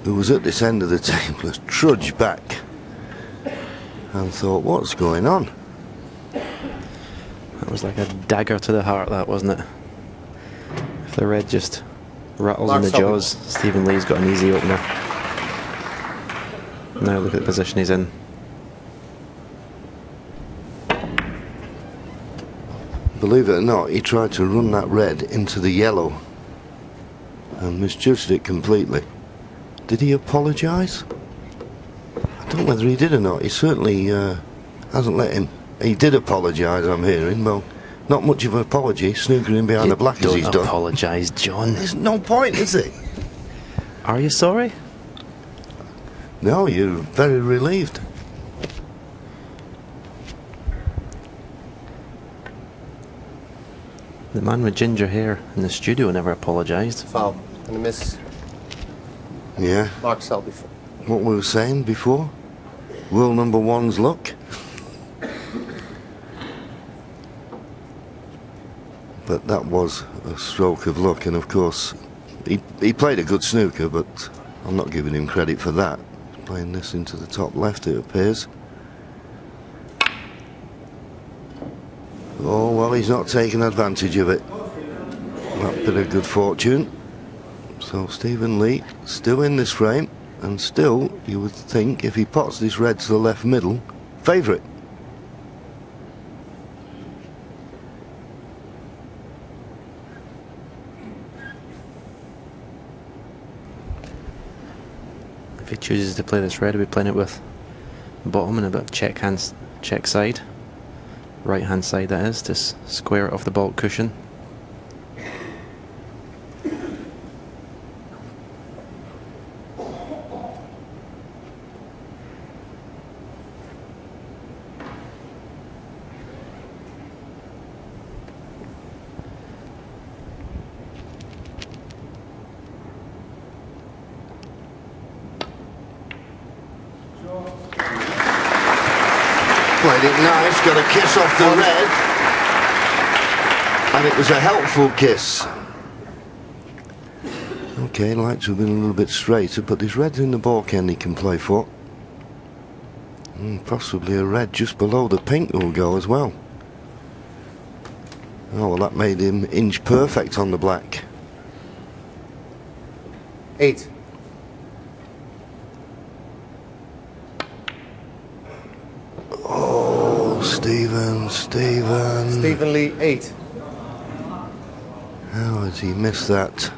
who was at this end of the table, has trudged back and thought, what's going on? That was like a dagger to the heart, that, wasn't it? If the red just rattles in the jaws, Stephen Lee's got an easy opener. Now look at the position he's in. Believe it or not, he tried to run that red into the yellow and misjudged it completely. Did he apologise? I don't know whether he did or not. He certainly hasn't let him. He did apologise, I'm hearing. Well, not much of an apology, snookering behind the black as he's done. Don't apologise, John. There's no point, is it? Are you sorry? No, you're very relieved. The man with ginger hair in the studio never apologised. Foul. And a miss. Yeah. Mark Selby. What we were saying before? World number one's luck. But that was a stroke of luck, and of course, he played a good snooker, but I'm not giving him credit for that. He's playing this into the top left, it appears. Oh, well, he's not taking advantage of it. That bit of good fortune. So Stephen Lee still in this frame, and still, you would think, if he pots this red to the left middle, favourite. If he chooses to play this red, he'll be playing it with bottom and a bit of check side. Right hand side, that is, to square it off the baulk cushion. Played it nice, got a kiss off the red, and it was a helpful kiss. Okay, like to have been a little bit straighter, but there's reds in the baulk end he can play for. Possibly a red just below the pink will go as well. Oh, well, that made him inch perfect on the black. 8. Oh, Stephen. Stephen Lee, 8. How has he missed that?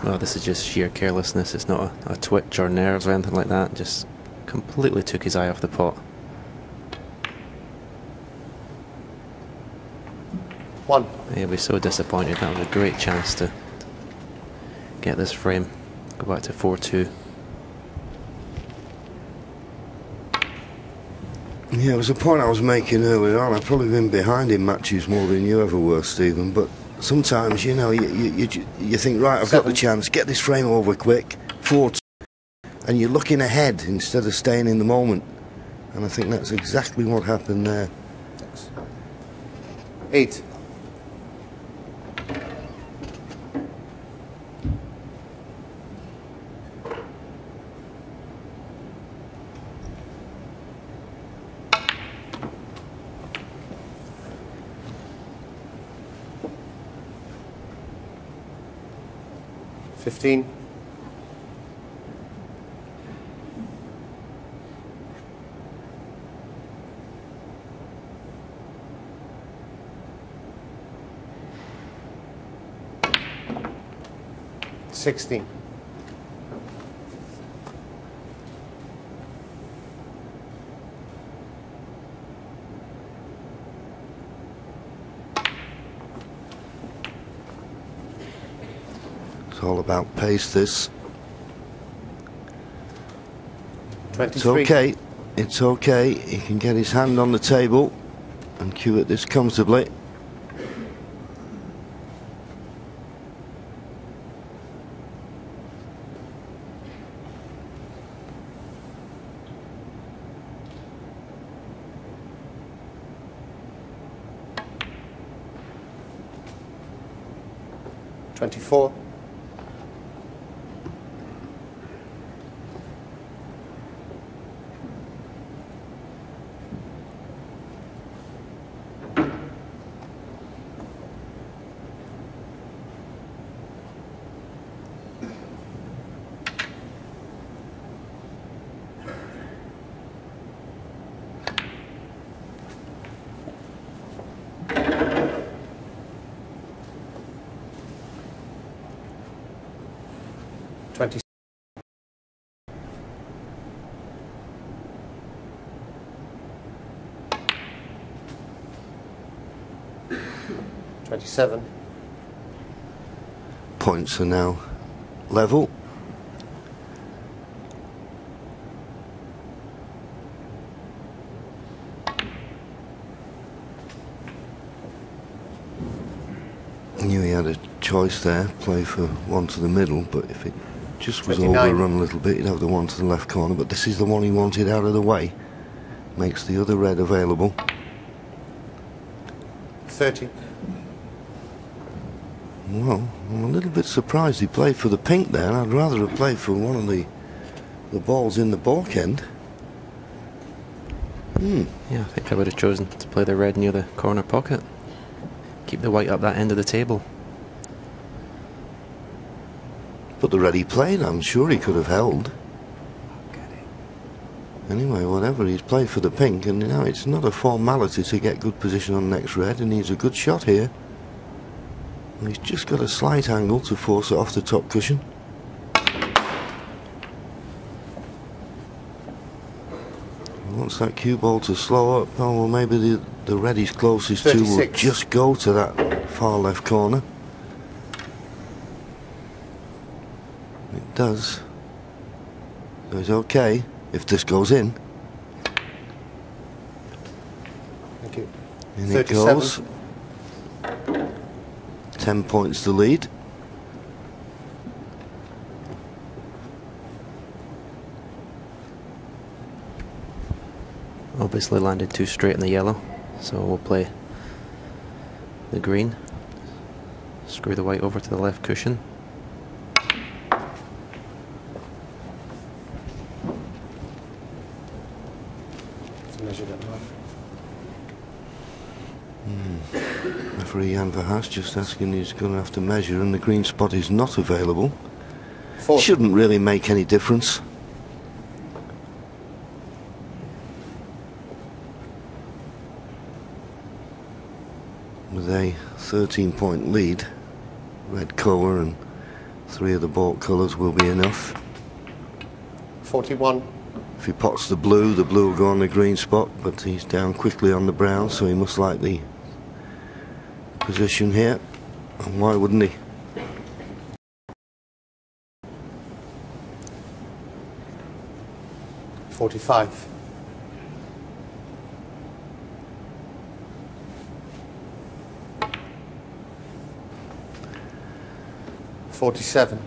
Well, this is just sheer carelessness. It's not a twitch or nerves or anything like that. Just completely took his eye off the pot. 1. He'll be so disappointed. That was a great chance to get this frame. Go back to 4-2. Yeah, it was a point I was making earlier on. I've probably been behind in matches more than you ever were, Stephen, but sometimes, you know, you think, right, I've got the chance, get this frame over quick, 4-2, and you're looking ahead instead of staying in the moment. And I think that's exactly what happened there. 8. $15. $16. It's all about pace, this. 23. It's okay. It's okay. He can get his hand on the table and cue at this comfortably. 24. Twenty. 27. Points are now level. Knew he had a choice there, play for one to the middle, but if it just was 29. overrun a little bit, he'd have the one to the left corner, but this is the one he wanted out of the way. Makes the other red available. 30. Well, I'm a little bit surprised he played for the pink there. I'd rather have played for one of the balls in the baulk end. Yeah, I think I would have chosen to play the red near the corner pocket. Keep the white up that end of the table. But the red he played, I'm sure he could have held. Anyway, whatever, he's played for the pink, and now it's not a formality to get good position on next red, and he's a good shot here. And he's just got a slight angle to force it off the top cushion. He wants that cue ball to slow up. Oh, well, maybe the red he's closest 36. to will just go to that far left corner. It does. So it's okay if this goes in. Thank you. In 37. it goes. 10 points to lead. Obviously landed too straight in the yellow, so we'll play the green. Screw the white over to the left cushion. Measure that now. Referee Jan Verhaas just asking, he's going to have to measure, and the green spot is not available. 40. Shouldn't really make any difference. With a 13-point lead, red colour and 3 of the baulk colours will be enough. 41. If he pots the blue will go on the green spot, but he's down quickly on the brown, so he must like the position here. And why wouldn't he? $45. $47.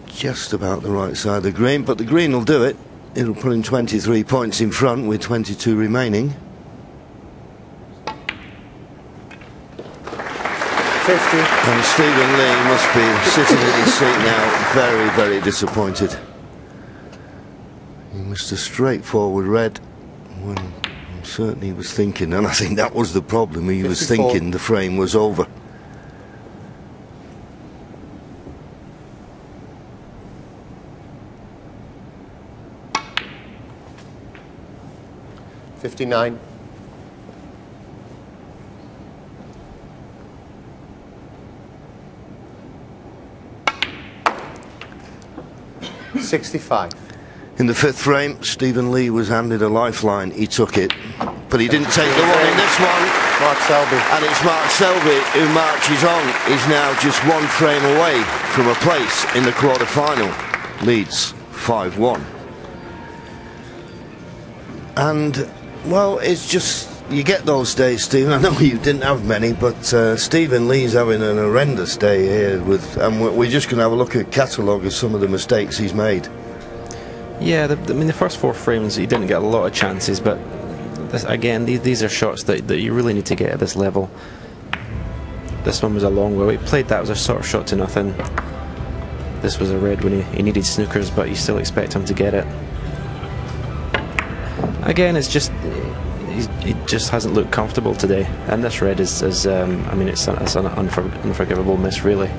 Just about the right side of the green, but the green will do it. It'll put him 23 points in front with 22 remaining. 50. And Stephen Lee must be sitting in his seat now, very, very disappointed. He missed a straightforward red when I'm certain he was thinking, and I think that was the problem, he was 54. thinking the frame was over. $59. $65. In the 5th frame, Stephen Lee was handed a lifeline. He took it, but he didn't take the one in this one. Mark Selby. And it's Mark Selby who marches on. He's now just 1 frame away from a place in the quarter-final. Leads 5-1. And, well, it's just, you get those days, Stephen. I know you didn't have many, but Stephen Lee's having an horrendous day here, and we're just going to have a look at catalogue of some of the mistakes he's made. Yeah, I mean, the first 4 frames, he didn't get a lot of chances, but again, these are shots that you really need to get at this level. This one was a long way. He played that was a sort of shot to nothing. This was a red when he needed snookers, but you still expect him to get it. Again, it's just he just hasn't looked comfortable today, and this red is I mean, it's an unforgivable miss, really.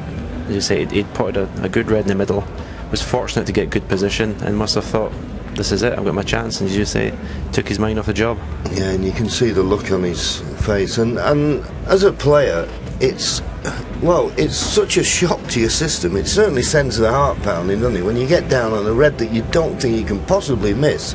As you say, he'd potted a good red in the middle, was fortunate to get good position, and must have thought, this is it, I've got my chance, and as you say, took his mind off the job. Yeah, and you can see the look on his face, and as a player, it's such a shock to your system. It certainly sends the heart pounding, doesn't it? When you get down on a red that you don't think you can possibly miss,